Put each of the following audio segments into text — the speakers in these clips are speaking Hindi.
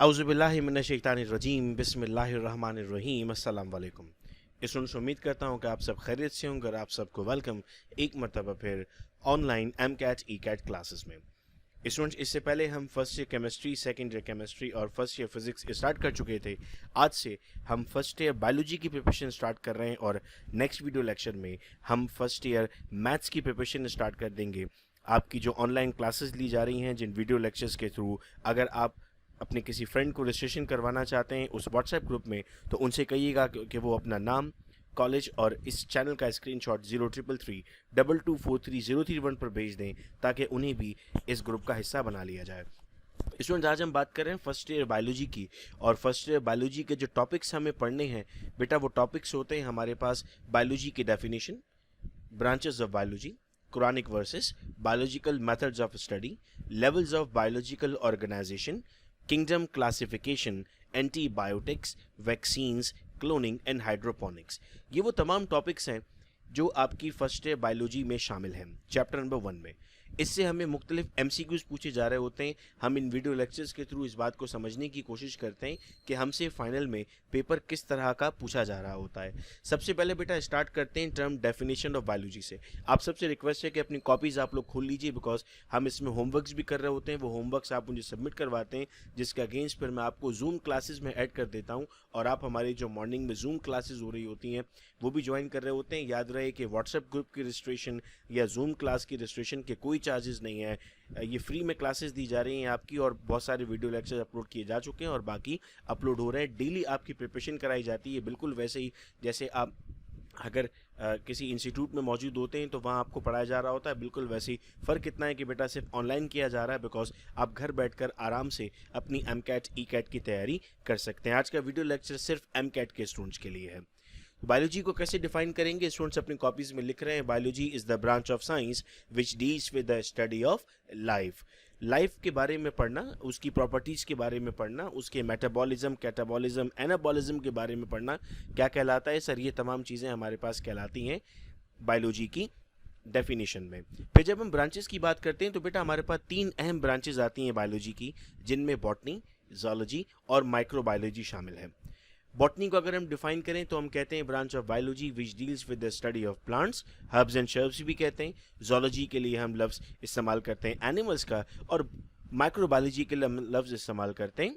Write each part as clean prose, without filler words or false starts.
औज़ुबिल्लाहिमिनश्शैतानिर्रजीम बिस्मिल्लाहिर्रहमानिर्रहीम अस्सलाम वालेकुम। स्टूडेंट्स, उम्मीद करता हूँ कि आप सब खैरियत से होंगे और आप सबको वेलकम एक मरतबा फिर online M CAT E CAT classes में। स्टूडेंट्स, इससे पहले हम first year chemistry, second year chemistry और फर्स्ट ईयर फिजिक्स स्टार्ट कर चुके थे। आज से हम फर्स्ट ईयर बायोलॉजी की प्रिपरेशन स्टार्ट कर रहे हैं और नेक्स्ट वीडियो लेक्चर में हम फर्स्ट ईयर मैथ्स की प्रिपरेशन स्टार्ट कर देंगे। आपकी जो ऑनलाइन क्लासेस ली जा रही हैं, जिन वीडियो लेक्चर्स के थ्रू अगर आप अपने किसी फ्रेंड को रजिस्ट्रेशन करवाना चाहते हैं उस व्हाट्सएप ग्रुप में, तो उनसे कहिएगा कि वो अपना नाम, कॉलेज और इस चैनल का स्क्रीनशॉट 0333224301 पर भेज दें ताकि उन्हें भी इस ग्रुप का हिस्सा बना लिया जाए। स्टूडेंट्स, आज हम बात कर रहे हैं फर्स्ट ईयर बायोलॉजी की, और फर्स्ट ईयर बायोलॉजी के जो टॉपिक्स हमें पढ़ने हैं बेटा, वो टॉपिक्स होते हैं हमारे पास बायोलॉजी की definition, branches of biology, Quranic verses, biological methods of study, levels of biological organization, kingdom classification, antibiotics, vaccines, cloning and hydroponics। ये वो तमाम टॉपिक्स हैं जो आपकी फर्स्ट ईयर बायोलॉजी में शामिल हैं चैप्टर नंबर 1 में। इससे हमें मुख्तलिफ MCQs पूछे जा रहे होते हैं। हम इन वीडियो लेक्चर्स के थ्रू इस बात को समझने की कोशिश करते हैं कि हमसे फाइनल में पेपर किस तरह का पूछा जा रहा होता है। सबसे पहले बेटा स्टार्ट करते हैं टर्म डेफिनेशन ऑफ बायोलॉजी से। आप सबसे रिक्वेस्ट है कि अपनी कॉपीज़ आप लोग खोल लीजिए, बिकॉज हम इसमें होमवर्क्स भी कर रहे होते हैं। वो होमवर्क्स आप मुझे सबमिट करवाते हैं, जिसके अगेंस्ट फिर मैं आपको जूम क्लासेस में ऐड कर देता हूँ और आप हमारी जो मॉर्निंग में जूम क्लासेस हो रही होती हैं वो भी ज्वाइन कर रहे होते हैं। याद रहे कि व्हाट्सएप ग्रुप की रजिस्ट्रेशन या जूम क्लास की रजिस्ट्रेशन के कोई चार्जेस नहीं है। ये फ्री में क्लासेस दी जा रही हैं आपकी, और बहुत सारे वीडियो लेक्चर अपलोड किए जा चुके हैं और बाकी अपलोड हो रहे हैं। डेली आपकी प्रिपरेशन कराई जाती है, बिल्कुल वैसे ही जैसे आप अगर किसी इंस्टीट्यूट में मौजूद होते हैं तो वहाँ आपको पढ़ाया जा रहा होता है, बिल्कुल वैसे ही। फ़र्क इतना है कि बेटा सिर्फ ऑनलाइन किया जा रहा है, बिकॉज आप घर बैठकर आराम से अपनी एम कैट ई कैट की तैयारी कर सकते हैं। आज का वीडियो लेक्चर सिर्फ एम कैट के स्टूडेंट्स के लिए है। बायोलॉजी को कैसे डिफाइन करेंगे? स्टूडेंट्स अपनी कॉपीज में लिख रहे हैं, biology is the branch of science which deals with the study of life. Life के बारे में पढ़ना, उसकी प्रॉपर्टीज के बारे में पढ़ना, उसके मेटाबॉलिज्म, कैटाबॉलिज्म, एनाबॉलिज्म के बारे में पढ़ना क्या कहलाता है? सर, ये तमाम चीज़ें हमारे पास कहलाती हैं बायोलॉजी की डेफिनेशन में। फिर जब हम ब्रांचेस की बात करते हैं तो बेटा हमारे पास 3 अहम ब्रांचेस आती हैं बायोलॉजी की, जिनमें बॉटनी, जूलॉजी और माइक्रोबायोलॉजी शामिल है। बॉटनी को अगर हम डिफाइन करें तो हम कहते हैं branch of biology which deals with the study of plants, herbs and shrubs भी कहते हैं। जूलॉजी के लिए हम लफ्ज़ इस्तेमाल करते हैं एनिमल्स का, और माइक्रोबायोलॉजी के लिए हम लफ्ज़ इस्तेमाल करते हैं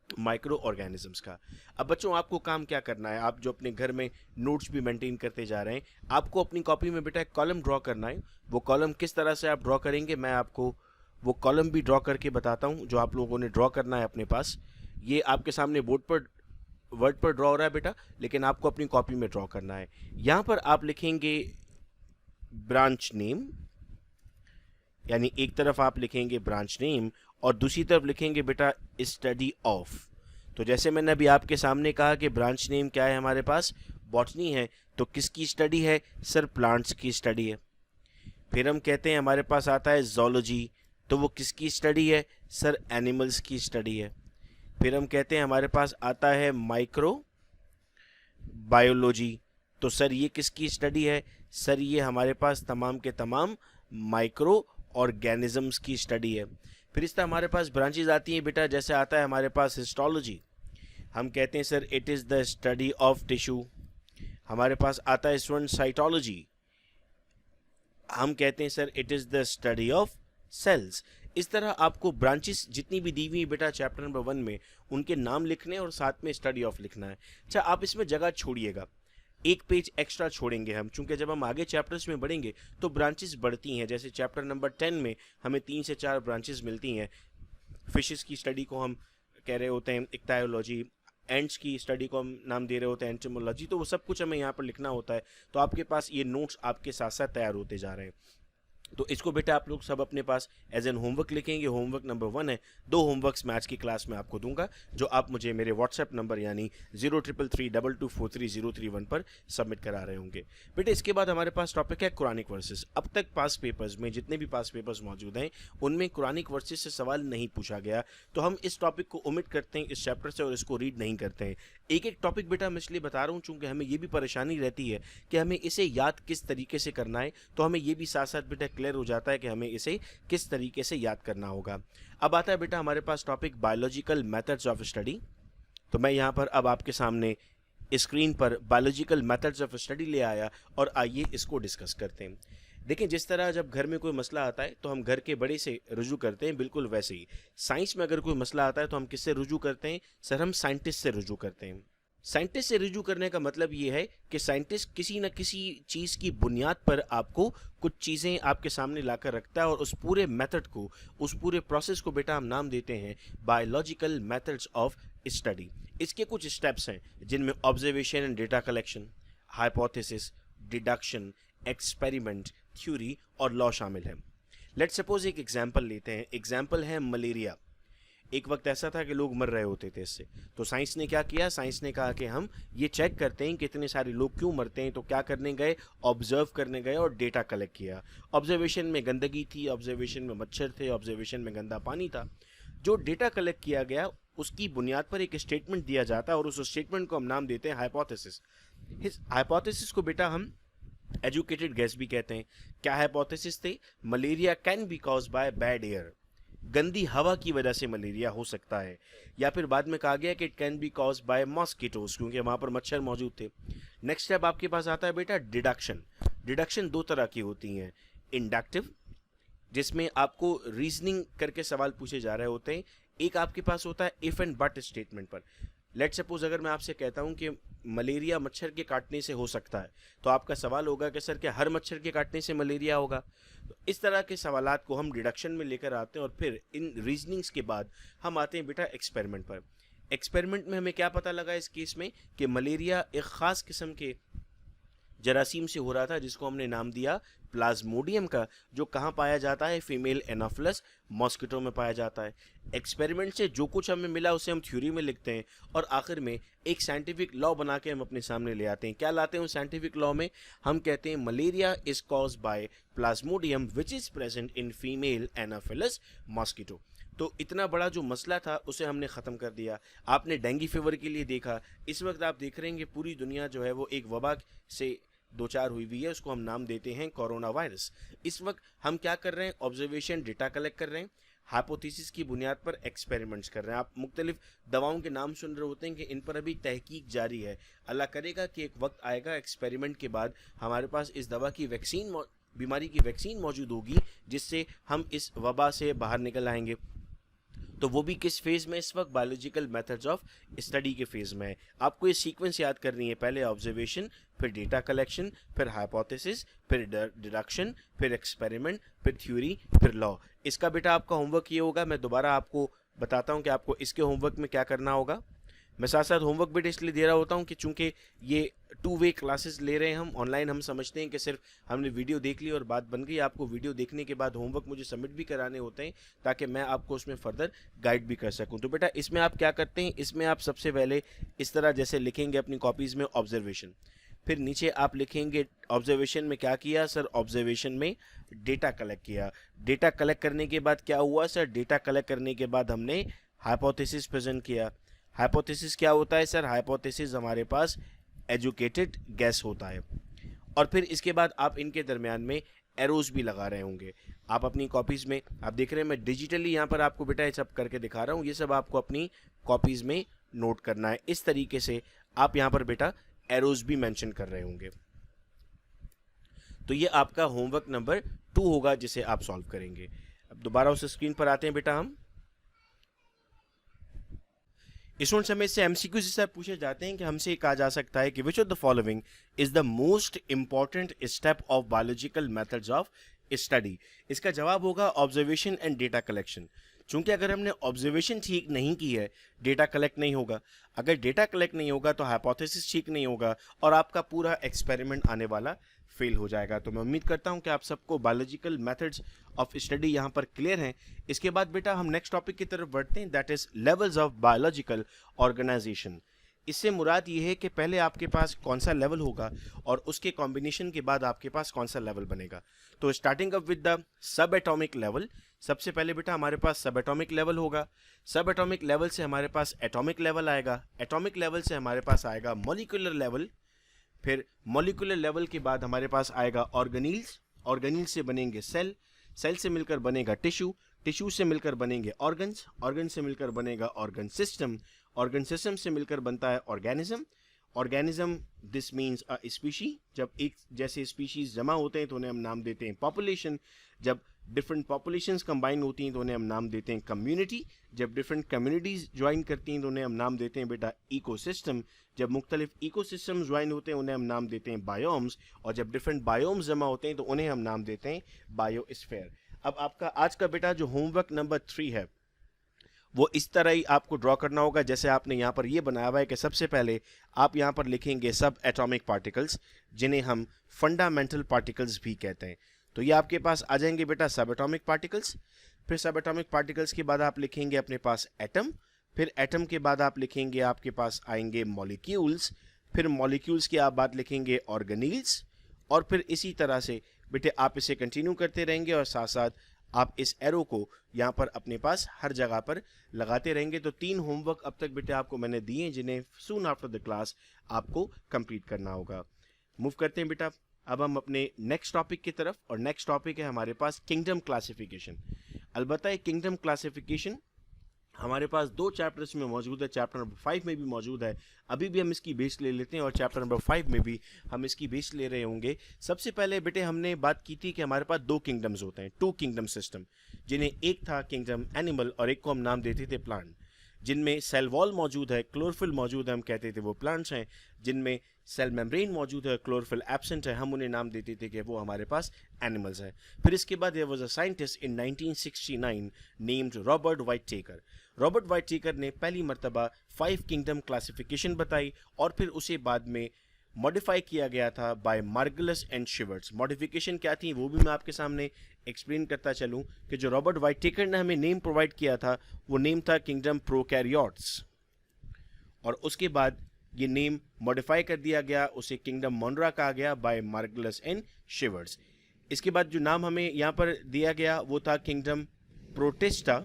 माइक्रो ऑर्गेनिजम्स का। अब बच्चों, आपको काम क्या करना है? आप जो अपने घर में नोट्स भी मेंटेन करते जा रहे हैं, आपको अपनी कॉपी में बेटा एक कॉलम ड्रॉ करना है। वो कॉलम किस तरह से आप ड्रॉ करेंगे, मैं आपको वो कॉलम भी ड्रॉ करके बताता हूँ जो आप लोगों ने ड्रॉ करना है अपने पास। ये आपके सामने बोर्ड पर वर्ड पर ड्रॉ हो रहा है बेटा, लेकिन आपको अपनी कॉपी में ड्रॉ करना है। यहां पर आप लिखेंगे ब्रांच नेम, यानी एक तरफ आप लिखेंगे ब्रांच नेम और दूसरी तरफ लिखेंगे बेटा स्टडी ऑफ। तो जैसे मैंने अभी आपके सामने कहा कि ब्रांच नेम क्या है हमारे पास, बॉटनी है, तो किसकी स्टडी है? सर, प्लांट्स की स्टडी है। फिर हम कहते हैं हमारे पास आता है जूलॉजी, तो वो किसकी स्टडी है? सर, एनिमल्स की स्टडी है। फिर हम कहते हैं हमारे पास आता है माइक्रो बायोलॉजी, तो सर ये किसकी स्टडी है? सर, ये हमारे पास तमाम के तमाम माइक्रो ऑर्गेनिजम्स की स्टडी है। फिर इस तरह हमारे पास ब्रांचेज आती हैं बेटा, जैसे आता है हमारे पास हिस्टोलॉजी, हम कहते हैं sir it is the study of tissue. हमारे पास आता है स्टूडेंट साइटोलॉजी, हम कहते हैं sir it is the study of cells. इस तरह आपको ब्रांचेस जितनी भी दी हुई बेटा चैप्टर नंबर 1 में, उनके नाम लिखने और साथ में स्टडी ऑफ लिखना है। अच्छा, आप इसमें जगह छोड़िएगा, एक पेज एक्स्ट्रा छोड़ेंगे हम, चूंकि जब हम आगे चैप्टर्स में बढ़ेंगे तो ब्रांचेस बढ़ती हैं। जैसे चैप्टर नंबर 10 में हमें 3 से 4 ब्रांचेस मिलती हैं। फिशेस की स्टडी को हम कह रहे होते हैं इक्टायोलॉजी, एंड्स की स्टडी को हम नाम दे रहे होते हैं एंटोमोलॉजी। तो वो सब कुछ हमें यहाँ पर लिखना होता है। तो आपके पास ये नोट्स आपके साथ साथ तैयार होते जा रहे हैं। तो इसको बेटा आप लोग सब अपने पास एज एन होमवर्क लिखेंगे। होमवर्क नंबर 1 है, 2 होमवर्क्स मैथ्स की क्लास में आपको दूंगा, जो आप मुझे मेरे व्हाट्सएप नंबर यानी 0333224301 पर सबमिट करा रहे होंगे। बेटा इसके बाद हमारे पास टॉपिक है कुरानिक वर्सेस। अब तक पास पेपर्स में जितने भी पास पेपर्स मौजूद हैं उनमें कुरानिक वर्सेस से सवाल नहीं पूछा गया, तो हम इस टॉपिक को ओमिट करते हैं इस चैप्टर से और इसको रीड नहीं करते हैं। एक एक टॉपिक बेटा मैं इसलिए बता रहा हूँ चूँकि हमें ये भी परेशानी रहती है कि हमें इसे याद किस तरीके से करना है, तो हमें ये भी साथ साथ बेटा क्लियर हो जाता है कि हमें इसे किस तरीके से याद करना होगा। अब आता है बेटा हमारे पास topic biological methods of study. तो मैं यहाँ पर अब आपके सामने स्क्रीन पर बायोलॉजिकल मेथड्स ऑफ स्टडी ले आया और आइए इसको डिस्कस करते हैं। देखिए, जिस तरह जब घर में कोई मसला आता है तो हम घर के बड़े से रुजू करते हैं, बिल्कुल वैसे ही साइंस में अगर कोई मसला आता है तो हम किससे रुजू करते हैं सर? हम साइंटिस्ट से रुजू करते हैं। साइंटिस्ट से रुजू करने का मतलब ये है कि साइंटिस्ट किसी न किसी चीज़ की बुनियाद पर आपको कुछ चीज़ें आपके सामने लाकर रखता है और उस पूरे मेथड को, उस पूरे प्रोसेस को बेटा हम नाम देते हैं बायोलॉजिकल मेथड्स ऑफ स्टडी। इसके कुछ स्टेप्स हैं जिनमें observation and data collection, hypothesis, deduction, experiment, theory और लॉ शामिल है। लेट्स सपोज एक एग्जाम्पल लेते हैं। एग्जाम्पल है मलेरिया। एक वक्त ऐसा था कि लोग मर रहे होते थे इससे, तो साइंस ने क्या किया? साइंस ने कहा कि हम ये चेक करते हैं कि इतने सारे लोग क्यों मरते हैं। तो क्या करने गए? ऑब्जर्व करने गए और डेटा कलेक्ट किया। ऑब्जर्वेशन में गंदगी थी, ऑब्जर्वेशन में मच्छर थे, ऑब्जर्वेशन में गंदा पानी था। जो डेटा कलेक्ट किया गया उसकी बुनियाद पर एक स्टेटमेंट दिया जाता है और उस स्टेटमेंट को हम नाम देते हैं हाइपोथेसिस। इस हाइपोथेसिस को बेटा हम एजुकेटेड गेस भी कहते हैं। क्या हाइपोथेसिस थे? Malaria can be cause by bad air, गंदी हवा की वजह से मलेरिया हो सकता है। या फिर बाद में कहा गया कि it can be cause by mosquitoes, क्योंकि वहां पर मच्छर मौजूद थे। नेक्स्ट स्टेप आपके पास आता है बेटा डिडक्शन। डिडक्शन दो तरह की होती हैं, इंडक्टिव जिसमें आपको रीजनिंग करके सवाल पूछे जा रहे होते हैं, एक आपके पास होता है इफ एंड बट स्टेटमेंट पर। लेट सपोज अगर मैं आपसे कहता हूं कि मलेरिया मच्छर के काटने से हो सकता है, तो आपका सवाल होगा कि सर क्या हर मच्छर के काटने से मलेरिया होगा? तो इस तरह के सवालात को हम डिडक्शन में लेकर आते हैं और फिर इन रीजनिंग्स के बाद हम आते हैं बेटा एक्सपेरिमेंट पर। एक्सपेरिमेंट में हमें क्या पता लगा इस केस में कि मलेरिया एक खास किस्म के जरासीम से हो रहा था जिसको हमने नाम दिया प्लाज्मोडियम का, जो कहाँ पाया जाता है? फीमेल एनाफिलस मॉस्किटो में पाया जाता है। एक्सपेरिमेंट से जो कुछ हमें मिला उसे हम थ्योरी में लिखते हैं और आखिर में एक साइंटिफिक लॉ बना के हम अपने सामने ले आते हैं। क्या लाते हैं उस साइंटिफिक लॉ में? हम कहते हैं malaria is cause by Plasmodium which is present in female Anopheles mosquito. तो इतना बड़ा जो मसला था उसे हमने ख़त्म कर दिया। आपने डेंगू फीवर के लिए देखा, इस वक्त आप देख रहे हैं कि पूरी दुनिया जो है वो एक वबा से दो चार हुई हुई है, उसको हम नाम देते हैं कोरोना वायरस। इस वक्त हम क्या कर रहे हैं? ऑब्जर्वेशन, डेटा कलेक्ट कर रहे हैं, हाइपोथेसिस की बुनियाद पर एक्सपेरिमेंट्स कर रहे हैं। आप मुख्तलिफ दवाओं के नाम सुन रहे होते हैं कि इन पर अभी तहकीक जारी है। अल्लाह करेगा कि एक वक्त आएगा एक्सपेरिमेंट के बाद हमारे पास इस दवा की वैक्सीन, बीमारी की वैक्सीन मौजूद होगी जिससे हम इस वबा से बाहर निकल आएंगे। तो वो भी किस फेज में? इस वक्त बायोलॉजिकल मेथड्स ऑफ स्टडी के फेज में है। आपको ये सीक्वेंस याद करनी है, पहले ऑब्जर्वेशन, फिर डेटा कलेक्शन, फिर हाइपोथेसिस, फिर डिडक्शन, फिर एक्सपेरिमेंट, फिर थ्योरी, फिर लॉ। इसका बेटा आपका होमवर्क ये होगा। मैं दोबारा आपको बताता हूँ कि आपको इसके होमवर्क में क्या करना होगा। मैं साथ साथ होमवर्क भी इसलिए दे रहा होता हूँ कि चूंकि ये 2 वे क्लासेस ले रहे हैं हम ऑनलाइन, हम समझते हैं कि सिर्फ हमने वीडियो देख ली और बात बन गई। आपको वीडियो देखने के बाद होमवर्क मुझे सबमिट भी कराने होते हैं ताकि मैं आपको उसमें फर्दर गाइड भी कर सकूं। तो बेटा इसमें आप क्या करते हैं? इसमें आप सबसे पहले इस तरह जैसे लिखेंगे अपनी कॉपीज़ में ऑब्जर्वेशन, फिर नीचे आप लिखेंगे ऑब्जर्वेशन में क्या किया सर? ऑब्जर्वेशन में डेटा कलेक्ट किया। डेटा कलेक्ट करने के बाद क्या हुआ सर? डेटा कलेक्ट करने के बाद हमने हाइपोथेसिस प्रेजेंट किया। हाइपोथेसिस क्या होता है सर? हाइपोथेसिस हमारे पास एजुकेटेड गैस होता है। और फिर इसके बाद आप इनके दरमियान में एरोज भी लगा रहे होंगे। आप अपनी कॉपीज़ में आप देख रहे हैं, मैं डिजिटली यहाँ पर आपको बेटा ये सब करके दिखा रहा हूँ। ये सब आपको अपनी कॉपीज़ में नोट करना है। इस तरीके से आप यहाँ पर बेटा एरोज भी मेंशन कर रहे होंगे। तो ये आपका होमवर्क नंबर 2 होगा जिसे आप सॉल्व करेंगे। अब दोबारा उस स्क्रीन पर आते हैं बेटा हम। स्टूडेंट्स हमें इससे एमसीक्यू से पूछे जाते हैं कि हमसे कहा जा सकता है कि विच of the following is the most important step of biological methods of study. इसका जवाब होगा ऑब्जर्वेशन एंड डेटा कलेक्शन। चूंकि अगर हमने ऑब्जर्वेशन ठीक नहीं की है, डेटा कलेक्ट नहीं होगा। अगर डेटा कलेक्ट नहीं होगा तो हाइपोथेसिस ठीक नहीं होगा और आपका पूरा एक्सपेरिमेंट आने वाला फेल हो जाएगा। तो मैं उम्मीद करता हूं कि आप सबको बायोलॉजिकल मेथड्स ऑफ स्टडी यहां पर क्लियर हैं। इसके बाद बेटा हम नेक्स्ट टॉपिक की तरफ बढ़ते हैं, that is levels of biological organisation. इससे मुराद ये है कि पहले आपके पास कौन सा लेवल होगा और उसके कॉम्बिनेशन के बाद आपके पास कौन सा लेवल बनेगा। तो starting up with the sub atomic level. सबसे पहले बेटा हमारे पास सब एटॉमिक लेवल होगा। सब एटॉमिक लेवल से हमारे पास एटॉमिक लेवल आएगा। एटॉमिक लेवल से हमारे पास आएगा मॉलिक्यूलर लेवल। फिर मॉलिक्यूलर लेवल के बाद हमारे पास आएगा ऑर्गेनील्स। ऑर्गेनील से बनेंगे सेल, सेल से मिलकर बनेगा टिश्यू, टिश्यू से मिलकर बनेंगे ऑर्गन्स, ऑर्गन से मिलकर बनेगा ऑर्गन सिस्टम, ऑर्गन सिस्टम से मिलकर बनता है organism, organism this means a species, जब एक जैसे स्पीशीज जमा होते हैं तो उन्हें हम नाम देते हैं पॉपुलेशन, जब डिफरेंट पॉपुलेशंस कंबाइन होती हैं तो उन्हें हम नाम देते हैं कम्युनिटी, जब डिफरेंट कम्युनिटीज ज्वाइन करती हैं तो उन्हें हम नाम देते हैं बेटा इकोसिस्टम, जब मुख्तलिफ इकोसिस्टम ज्वाइन होते हैं उन्हें हम नाम देते हैं बायोम्स, और जब डिफरेंट बायोम्स जमा होते हैं तो उन्हें हम नाम देते हैं बायोस्फीयर। अब आपका आज का बेटा जो होमवर्क नंबर 3 है वो इस तरह ही आपको ड्रॉ करना होगा जैसे आपने यहाँ पर ये बनाया हुआ है कि सबसे पहले आप यहाँ पर लिखेंगे सब एटॉमिक पार्टिकल्स, जिन्हें हम फंडामेंटल पार्टिकल्स भी कहते हैं। तो ये आपके पास आ जाएंगे बेटा सब एटॉमिक पार्टिकल्स, फिर सब एटॉमिक पार्टिकल्स के बाद आप लिखेंगे अपने पास एटम, फिर एटम के बाद आप लिखेंगे आपके पास आएंगे मॉलिक्यूल्स, फिर मॉलिक्यूल्स की आप बात लिखेंगे ऑर्गेनील्स, और फिर इसी तरह से बेटे आप इसे कंटिन्यू करते रहेंगे और साथ साथ आप इस एरो को यहाँ पर अपने पास हर जगह पर लगाते रहेंगे। तो 3 होमवर्क अब तक बेटे आपको मैंने दिए हैं जिन्हें सून आफ्टर द क्लास आपको कंप्लीट करना होगा। मूव करते हैं बेटा अब हम अपने नेक्स्ट टॉपिक की तरफ, और नेक्स्ट टॉपिक है हमारे पास किंगडम क्लासिफिकेशन। अलबत्ता ये किंगडम क्लासिफिकेशन हमारे पास 2 चैप्टर्स में मौजूद है, चैप्टर नंबर 5 में भी मौजूद है, अभी भी हम इसकी बेस ले लेते हैं और चैप्टर नंबर 5 में भी हम इसकी बेस ले रहे होंगे। सबसे पहले बेटे हमने बात की थी कि हमारे पास 2 किंगडम्स होते हैं, 2 किंगडम सिस्टम, जिन्हें एक था किंगडम एनिमल और एक को हम नाम देते थे प्लांट। जिनमें सेल वॉल मौजूद है, क्लोरोफिल मौजूद है, हम कहते थे वो प्लांट्स हैं। जिनमें सेल मेम्ब्रेन मौजूद है, क्लोरोफिल एब्सेंट है, हम उन्हें नाम देते थे कि वो हमारे पास एनिमल्स हैं। फिर इसके बाद there was a scientist in 1969 named Robert Whittaker. Robert Whittaker ने पहली मर्तबा 5 किंगडम क्लासिफिकेशन बताई और फिर उसे बाद में मॉडिफाई किया गया था बाय मार्गलस एंड शिवर्ट्स। मॉडिफिकेशन क्या थी वो भी मैं आपके सामने एक्सप्लेन करता चलूं कि जो रॉबर्ट वाइटटेकर ने हमें नेम प्रोवाइड किया था वो नेम था किंगडम प्रोकैरियोट्स, और उसके बाद ये नेम मॉडिफाई कर दिया गया, उसे किंगडम मोनरा कहा गया बाय मार्गलस एंड शिवर्ट्स। इसके बाद जो नाम हमें यहाँ पर दिया गया वो था kingdom Protista,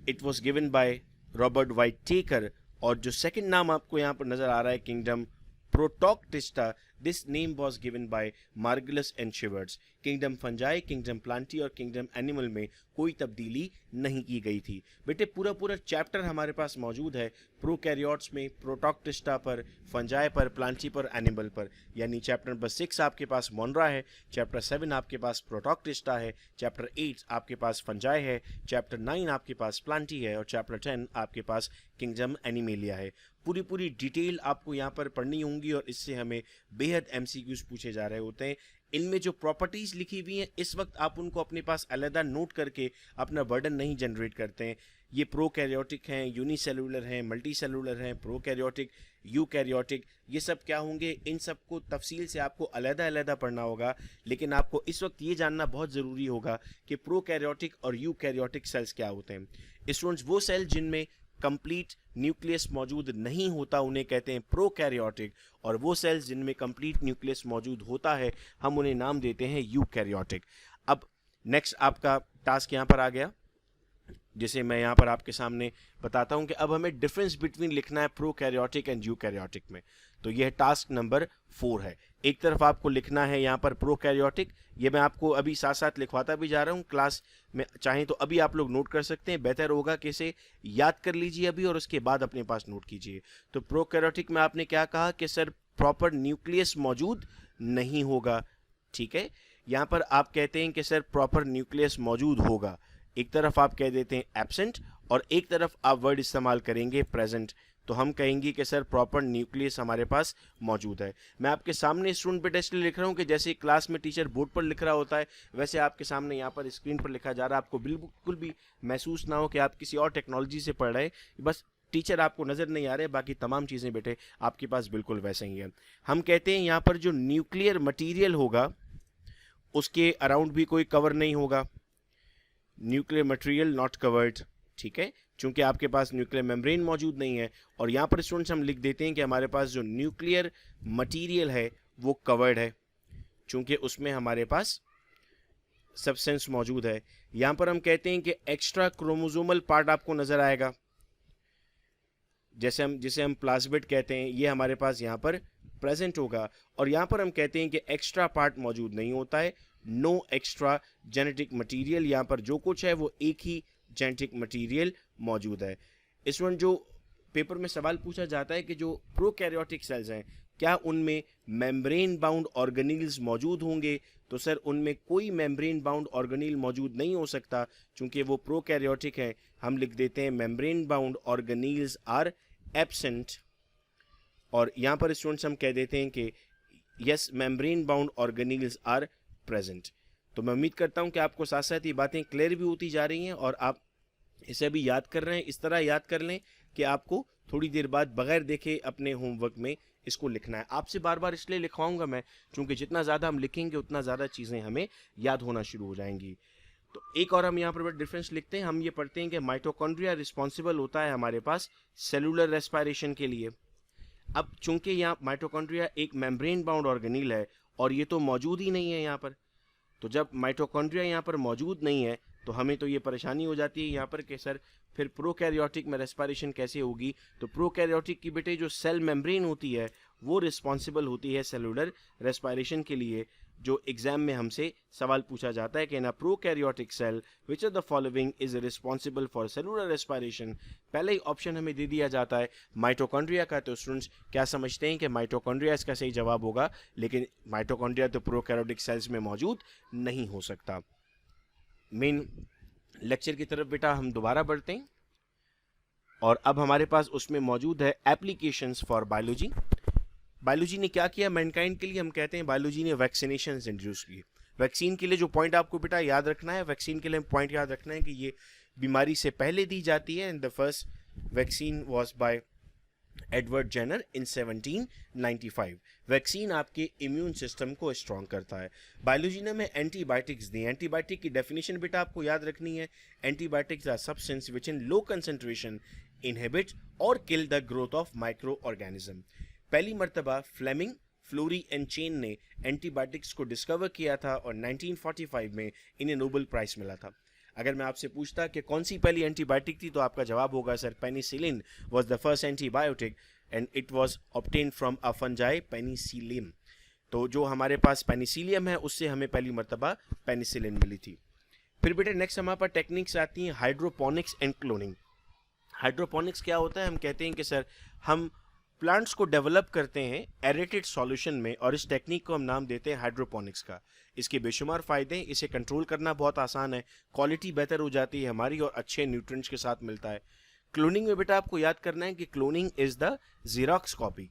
it was given by Robert Whittaker. और जो सेकंड नाम आपको यहाँ पर नजर आ रहा है kingdom Protoctista, this name was given by Margulis and Schwartz. Kingdom fungi, kingdom plantae और किंगडम एनिमल में कोई तब्दीली नहीं की गई थी। बेटे पूरा चैप्टर हमारे पास मौजूद है प्रोकैरियोट्स में, प्रोटोक्टिस्टा पर, फंजाई पर, प्लांटी पर, एनिमल पर। यानी चैप्टर नंबर 6 आपके पास मोनरा है, चैप्टर 7 आपके पास प्रोटोक्टिस्टा है, चैप्टर 8 आपके पास फंजाई है, चैप्टर 9 आपके पास प्लांटी है और चैप्टर 10 आपके पास किंगडम एनिमेलिया है। पूरी डिटेल आपको यहाँ पर पढ़नी होंगी और इससे हमें बेहद MCQs पूछे जा रहे होते हैं। इनमें जो प्रॉपर्टीज लिखी हुई हैं इस वक्त आप उनको अपने पास अलग नोट करके अपना बर्डन नहीं जनरेट करते हैं। ये प्रोकैरियोटिक हैं, यूनिसेलुलर हैं, मल्टीसेलुलर हैं, प्रोकैरियोटिक, यूकैरियोटिक, ये सब क्या होंगे, इन सब को तफसील से आपको अलग पढ़ना होगा। लेकिन आपको इस वक्त ये जानना बहुत ज़रूरी होगा कि प्रोकैरियोटिक और यूकैरियोटिक सेल्स क्या होते हैं। स्टूडेंट्स, वो सेल जिनमें कंप्लीट न्यूक्लियस मौजूद नहीं होता उन्हें कहते हैं प्रोकैरियोटिक, और वो सेल्स जिनमें कंप्लीट न्यूक्लियस मौजूद होता है हम उन्हें नाम देते हैं यूकैरियोटिक। अब नेक्स्ट आपका टास्क यहाँ पर आ गया, जिसे मैं यहाँ पर आपके सामने बताता हूँ कि अब हमें डिफरेंस बिटवीन लिखना है प्रोकैरियोटिक एंड यूकैरियोटिक में। तो यह टास्क नंबर 4 है। एक तरफ आपको लिखना है यहाँ पर प्रोकैरियोटिक, ये मैं आपको अभी साथ साथ लिखवाता भी जा रहा हूँ, क्लास में चाहें तो अभी आप लोग नोट कर सकते हैं, बेहतर होगा कि इसे याद कर लीजिए अभी और उसके बाद अपने पास नोट कीजिए। तो प्रोकैरियोटिक में आपने क्या कहा कि सर प्रॉपर न्यूक्लियस मौजूद नहीं होगा, ठीक है। यहाँ पर आप कहते हैं कि सर प्रॉपर न्यूक्लियस मौजूद होगा, एक तरफ आप कह देते हैं एब्सेंट और एक तरफ आप वर्ड इस्तेमाल करेंगे प्रेजेंट। तो हम कहेंगे कि सर प्रॉपर न्यूक्लियस हमारे पास मौजूद है। मैं आपके सामने स्टूडेंट पे टेस्ट लिख रहा हूँ कि जैसे क्लास में टीचर बोर्ड पर लिख रहा होता है वैसे आपके सामने यहाँ पर स्क्रीन पर लिखा जा रहा है। आपको बिल्कुल भी महसूस ना हो कि आप किसी और टेक्नोलॉजी से पढ़ रहे हैं, बस टीचर आपको नज़र नहीं आ रहे, बाकी तमाम चीज़ें बेटे आपके पास बिल्कुल वैसे ही हैं। हम कहते हैं यहाँ पर जो न्यूक्लियर मटीरियल होगा उसके अराउंड भी कोई कवर नहीं होगा, न्यूक्लियर मटेरियल नॉट कवर्ड, ठीक है, चूंकि आपके पास न्यूक्लियर मेम्ब्रेन मौजूद नहीं है। और यहाँ पर स्टूडेंट्स हम लिख देते हैं कि हमारे पास जो न्यूक्लियर मटेरियल है वो कवर्ड है, चूंकि उसमें हमारे पास सब्सटेंस मौजूद है। यहाँ पर हम कहते हैं कि एक्स्ट्रा क्रोमोसोमल पार्ट आपको नजर आएगा, जिसे हम प्लाज्मिड कहते हैं, ये हमारे पास यहाँ पर प्रेजेंट होगा, और यहाँ पर हम कहते हैं कि एक्स्ट्रा पार्ट मौजूद नहीं होता है, नो एक्स्ट्रा जेनेटिक मटीरियल, यहाँ पर जो कुछ है वो एक ही जेनेटिक मटीरियल मौजूद है। इस वक्त जो पेपर में सवाल पूछा जाता है कि जो प्रोकैरियोटिक सेल्स हैं क्या उनमें मेम्ब्रेन बाउंड ऑर्गेनील्स मौजूद होंगे, तो सर उनमें कोई मेम्ब्रेन बाउंड ऑर्गेनील मौजूद नहीं हो सकता क्योंकि वो प्रोकैरियोटिक है। हम लिख देते हैं membrane bound organelles are absent, और यहाँ पर स्टूडेंट्स हम कह देते हैं कि yes membrane bound organelles are present. तो मैं उम्मीद करता हूँ कि आपको साथ साथ ये बातें क्लियर भी होती जा रही हैं और आप इसे भी याद कर रहे हैं। इस तरह याद कर लें कि आपको थोड़ी देर बाद बगैर देखे अपने होमवर्क में इसको लिखना है। आपसे बार बार इसलिए लिखवाऊंगा मैं क्योंकि जितना ज़्यादा हम लिखेंगे उतना ज़्यादा चीज़ें हमें याद होना शुरू हो जाएंगी। तो एक और हम यहाँ पर डिफरेंस लिखते हैं। हम ये पढ़ते हैं कि माइटोकॉन्ड्रिया रिस्पॉन्सिबल होता है हमारे पास सेलुलर रेस्पायरेशन के लिए। अब चूंकि यहाँ माइटोकॉन्ड्रिया एक मेम्ब्रेन बाउंड ऑर्गेनील है और ये तो मौजूद ही नहीं है यहाँ पर, तो जब माइटोकॉन्ड्रिया यहाँ पर मौजूद नहीं है तो हमें तो ये परेशानी हो जाती है यहाँ पर कि सर फिर प्रोकैरियोटिक में रेस्पायरेशन कैसे होगी। तो प्रोकैरियोटिक की बेटे जो सेल मेम्ब्रेन होती है वो रिस्पॉन्सिबल होती है सेलुलर रेस्पायरेशन के लिए। जो एग्जाम में हमसे सवाल पूछा जाता है कि ना prokaryotic cell which of the following is responsible for cellular respiration, पहले ही ऑप्शन हमें दे दिया जाता है माइटोकॉन्ड्रिया का। तो स्टूडेंट्स क्या समझते हैं कि माइटोकॉन्ड्रिया इसका सही जवाब होगा, लेकिन माइटोकॉन्ड्रिया तो प्रोकैरियोटिक सेल्स में मौजूद नहीं हो सकता। मेन लेक्चर की तरफ बेटा हम दोबारा बढ़ते हैं और अब हमारे पास उसमें मौजूद है एप्लीकेशंस फॉर बायोलॉजी। बायोलॉजी ने क्या किया मैनकाइंड के लिए, हम कहते हैं बायोलॉजी ने वैक्सीनेशन इंट्रोड्यूस की। वैक्सीन के लिए जो पॉइंट आपको बेटा याद रखना है, वैक्सीन के लिए पॉइंट याद रखना है कि ये बीमारी से पहले दी जाती है and the first vaccine was by Edward Jenner in 1795। Vaccine आपके इम्यून सिस्टम को स्ट्रॉन्ग करता है। बायोलॉजी ने हमें एंटीबायोटिक्स दी। एंटीबायोटिक की डेफिनेशन बेटा आपको याद रखनी है, antibiotics are substance which in low concentration inhibit or kill the growth of microorganism. पहली मर्तबा फ्लेमिंग, फ्लोरी एंड चेन ने एंटीबायोटिक्स को डिस्कवर किया था और 1945 में इन्हें नोबेल प्राइज मिला था। अगर मैं आपसे पूछता कि कौन सी पहली एंटीबायोटिक थी तो आपका जवाब होगा sir penicillin was the first antibiotic and it was obtained from a fungi Penicillium. तो जो हमारे पास पेनिसिलियम है उससे हमें पहली मर्तबा पेनिसिलिन मिली थी। फिर बेटे नेक्स्ट हमारे पास टेक्निक्स आती हैं हाइड्रोपोनिक्स एंड क्लोनिंग। हाइड्रोपोनिक्स क्या होता है, हम कहते हैं कि सर हम प्लांट्स को डेवलप करते हैं एरेटेड सॉल्यूशन में और इस टेक्निक को हम नाम देते हैं हाइड्रोपोनिक्स का। इसके बेशुमार फ़ायदे हैं, इसे कंट्रोल करना बहुत आसान है, क्वालिटी बेहतर हो जाती है हमारी और अच्छे न्यूट्रिएंट्स के साथ मिलता है। क्लोनिंग में बेटा आपको याद करना है कि cloning is the xerox copy.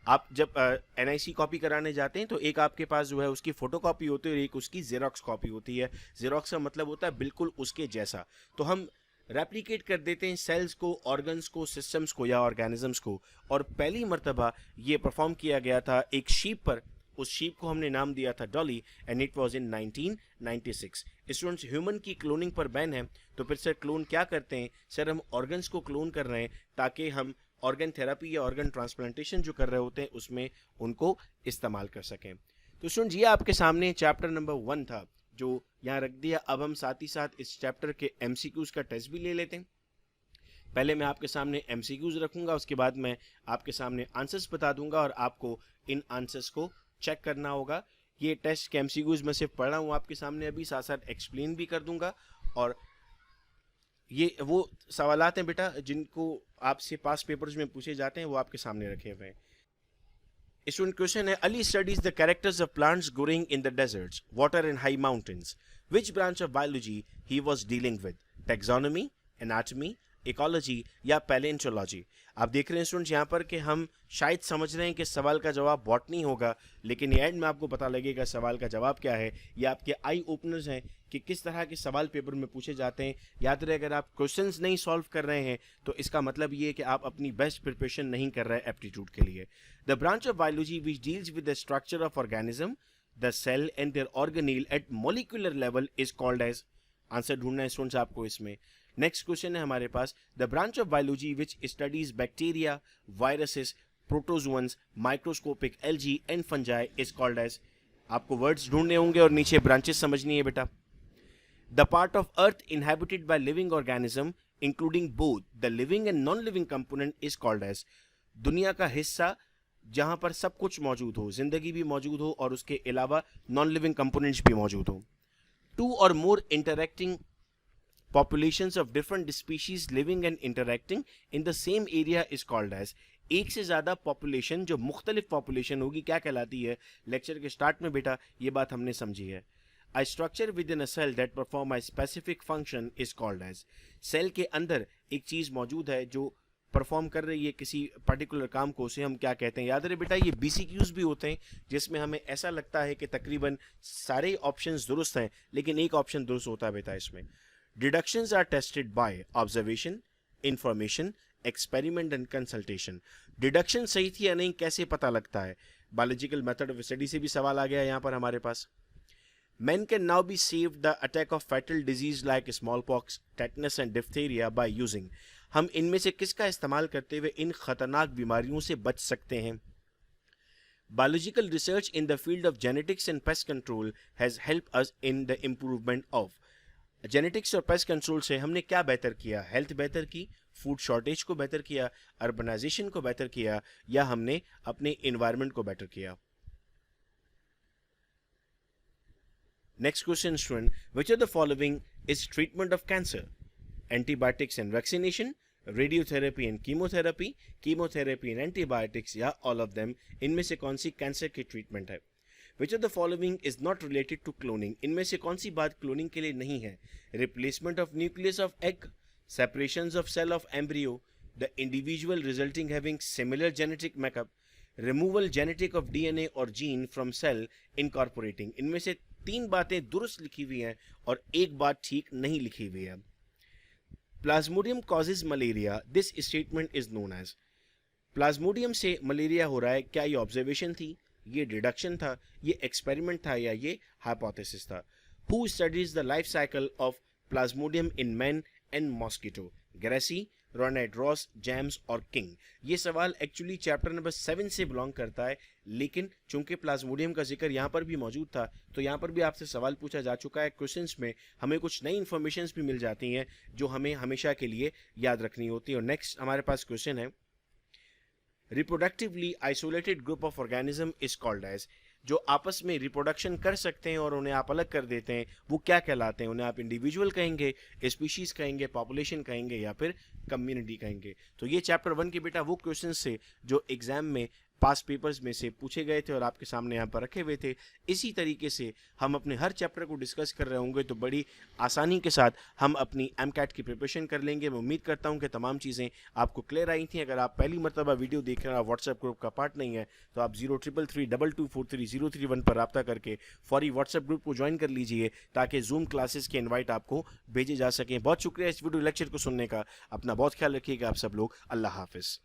आप जब NIC कॉपी कराने जाते हैं तो एक आपके पास जो है उसकी फ़ोटो कॉपी होती है और एक उसकी ज़ेरॉक्स कॉपी होती है। ज़ेरॉक्स का मतलब होता है बिल्कुल उसके जैसा। तो हम रेप्लिकेट कर देते हैं सेल्स को, ऑर्गन्स को, सिस्टम्स को या ऑर्गेनिजम्स को। और पहली मर्तबा ये परफॉर्म किया गया था एक शीप पर। उस शीप को हमने नाम दिया था Dolly and it was in 1996। Students human की क्लोनिंग पर बैन है, तो फिर सर क्लोन क्या करते हैं, सर हम ऑर्गन्स को क्लोन कर रहे हैं ताकि हम ऑर्गन थेरेपी या ऑर्गन ट्रांसप्लांटेशन जो कर रहे होते हैं उसमें उनको इस्तेमाल कर सकें। तो स्टूडेंट्स ये आपके सामने चैप्टर नंबर 1 था जो यहाँ रख दिया। अब हम साथ ही साथ इस चैप्टर के MCQs का टेस्ट भी ले लेते हैं। पहले मैं आपके सामने MCQs रखूंगा, उसके बाद मैं आपके सामने आंसर्स बता दूंगा और आपको इन आंसर्स को चेक करना होगा। ये टेस्ट के MCQs में सिर्फ पढ़ रहा हूँ आपके सामने अभी, साथ साथ एक्सप्लेन भी कर दूंगा। और ये वो सवालात हैं बेटा जिनको आपसे पास पेपर्स में पूछे जाते हैं, वो आपके सामने रखे हुए हैं। स्टूडेंट क्वेश्चन है, Ali studies the characters of plants growing in the deserts, water and high mountains. Which branch of biology he was dealing with, taxonomy, anatomy, ecology या पैलेंटोलॉजी। आप देख रहे हैं स्टूडेंट्स यहाँ पर कि हम शायद समझ रहे हैं कि सवाल का जवाब बॉटनी होगा, लेकिन एंड में आपको पता लगेगा सवाल का जवाब क्या है। ये आपके आई ओपनर्स हैं कि किस तरह के सवाल पेपर में पूछे जाते हैं। याद रहे अगर आप क्वेश्चंस नहीं सॉल्व कर रहे हैं तो इसका मतलब ये है कि आप अपनी बेस्ट प्रिपरेशन नहीं कर रहे हैं एप्टीट्यूड के लिए। The branch of biology which deals with the structure of organism, the cell and their organelle at molecular level is called as. Answer ढूंढना है स्टूडेंट्स आपको इसमें। नेक्स्ट क्वेश्चन है हमारे पास, the branch of biology which studies bacteria, viruses, protozoans, microscopic algae and fungi is called as. आपको वर्ड्स ढूंढने होंगे और नीचे ब्रांचेस समझनी है बेटा। The part of earth inhabited by living organism including both the living and non living component is called as. दुनिया का हिस्सा जहां पर सब कुछ मौजूद हो, जिंदगी भी मौजूद हो और उसके अलावा नॉन लिविंग कंपोनेंट्स भी मौजूद हो। टू और मोर interacting populations of different species living and interacting in the same area is called as, एक से ज्यादा पॉपुलेशन जो मुख्तलिफ पॉपुलेशन होगी क्या कहलाती है? लेक्चर के स्टार्ट में बेटा ये बात हमने समझी है। A structure within a cell that perform a specific function is called as, cell के अंदर एक चीज मौजूद है जो परफॉर्म कर रही है किसी पर्टिकुलर काम को, उसे हम क्या कहते हैं? याद रहे बेटा ये BCQs भी होते हैं जिसमें हमें ऐसा लगता है कि तकरीबन सारे ऑप्शंस दुरुस्त हैं लेकिन एक ऑप्शन दुरुस्त होता है बेटा इसमें। Deductions are tested by observation, information, experiment and consultation. Deduction सही थी या नहीं कैसे पता लगता है? बायोलॉजिकल मेथड ऑफ स्टडी से भी सवाल आ गया यहाँ पर हमारे पास। Men can now be saved the attack of fatal disease like smallpox, tetanus and diphtheria by using, हम इनमें से किसका इस्तेमाल करते हुए इन खतरनाक बीमारियों से बच सकते हैं? Biological research in the field of genetics and pest control has helped us in the improvement of, genetics और पेस्ट कंट्रोल से हमने क्या बेहतर किया? हेल्थ बेहतर की, फूड शॉर्टेज को बेहतर किया, अर्बनाइजेशन को बेहतर किया, या हमने अपने एनवायरनमेंट को बेहतर किया? Next question student, which of the following is treatment of cancer? Antibiotics and vaccination, radiotherapy and chemotherapy, chemotherapy and antibiotics, या ऑल ऑफ देम? इनमें से कौन सी कैंसर की ट्रीटमेंट है? Which of the following is not related to cloning? इनमें से कौन सी बात क्लोनिंग के लिए नहीं है? Replacement of nucleus of egg, separations of cell of embryo, the individual resulting having similar genetic makeup, removal genetic of DNA or gene from cell incorporating. इनमें से तीन बातें दुरुस्त लिखी हुई हैं और एक बात ठीक नहीं लिखी हुई है। Plasmodium causes malaria. This statement is known as, Plasmodium से मलेरिया हो रहा है, क्या ये ऑब्जर्वेशन थी, ये डिडक्शन था, ये एक्सपेरिमेंट था, या ये हाइपोथेसिस था? Who studies the life cycle of plasmodium in man and mosquito? Grassi, Ronald Ross, James और किंग। ये सवाल एक्चुअली चैप्टर नंबर 7 से बिलोंग करता है, लेकिन चूंकि प्लाज्मोडियम का जिक्र यहाँ पर भी मौजूद था तो यहाँ पर भी आपसे सवाल पूछा जा चुका है। क्वेश्चंस में हमें कुछ नई इन्फॉर्मेशन भी मिल जाती हैं जो हमें हमेशा के लिए याद रखनी होती है। और नेक्स्ट हमारे पास क्वेश्चन है, reproductively isolated group of organism is called as, जो आपस में रिप्रोडक्शन कर सकते हैं और उन्हें आप अलग कर देते हैं वो क्या कहलाते हैं? उन्हें आप इंडिविजुअल कहेंगे, स्पीशीज कहेंगे, पॉपुलेशन कहेंगे, या फिर कम्युनिटी कहेंगे? तो ये चैप्टर 1 के बेटा वो क्वेश्चन से जो एग्जाम में पास्ट पेपर्स में से पूछे गए थे और आपके सामने यहाँ पर रखे हुए थे। इसी तरीके से हम अपने हर चैप्टर को डिस्कस कर रहे होंगे तो बड़ी आसानी के साथ हम अपनी MCAT की प्रिपरेशन कर लेंगे। मैं उम्मीद करता हूँ कि तमाम चीज़ें आपको क्लियर आई थी। अगर आप पहली मरतबा वीडियो देख रहे हैं, व्हाट्सएप ग्रुप का पार्ट नहीं है, तो आप 033322433031 पर रब्ता करके फौरी व्हाट्सएप ग्रुप को ज्वाइन कर लीजिए ताकि जूम क्लासेस के इन्वाइट आपको भेजे जा सकें। बहुत शुक्रिया इस वीडियो लेक्चर को सुनने का। अपना बहुत ख्याल रखिएगा आप सब लोग। अल्लाह हाफिज़।